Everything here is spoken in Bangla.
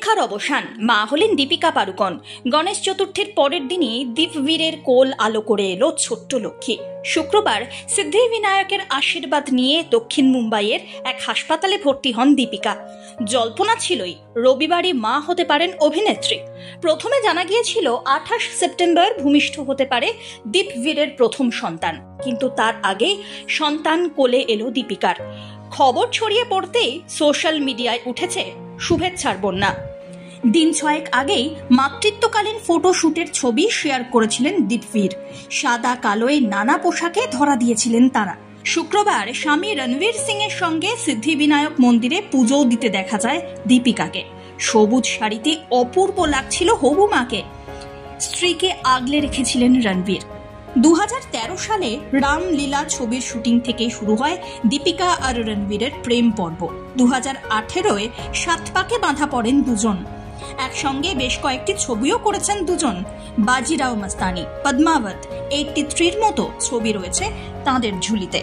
অপেক্ষার অবসান, মা হলেন দীপিকা পাড়ুকোন। গণেশ চতুর্থীর পরের দিনই দীপবীরের কোল আলো করে এলো ছোট্ট লক্ষ্মী। শুক্রবার সিদ্ধিবিনায়কের আশীর্বাদ নিয়ে দক্ষিণ মুম্বাইয়ের এক হাসপাতালে ভর্তি হন দীপিকা। জল্পনা ছিলই রবিবারই মা হতে পারেন অভিনেত্রী। প্রথমে জানা গিয়েছিল 28 সেপ্টেম্বর ভূমিষ্ঠ হতে পারে দীপবীরের প্রথম সন্তান, কিন্তু তার আগেই সন্তান কোলে এলো দীপিকার। খবর ছড়িয়ে পড়তেই সোশ্যাল মিডিয়ায় উঠেছে শুভেচ্ছার বন্যা। দিন ছয়েক আগেই মাতৃত্বকালীন ফটোশুটের ছবি শেয়ার করেছিলেন দীপবীর। সাদা কালোয় নানা পোশাকে ধরা দিয়েছিলেন তারা। শুক্রবার স্বামী রণবীর সিং এর সঙ্গে সিদ্ধিবিনায়ক মন্দিরে পুজো দিতে দেখা যায় দীপিকাকে। সবুজ শাড়িতে অপূর্ব লাগছিল হবু মাকে। স্ত্রীকে আগলে রেখেছিলেন রণবীর। 2013 সালে রামলীলা ছবির শুটিং থেকেই শুরু হয় দীপিকা আর রণবীরের প্রেম পর্ব। 2018-এ সাত পাকে বাঁধা পড়েন দুজন। একসঙ্গে বেশ কয়েকটি ছবিও করেছেন দুজন। বাজিরাও মস্তানি, পদ্মাবত, 83-র মতো ছবি রয়েছে তাঁদের ঝুলিতে।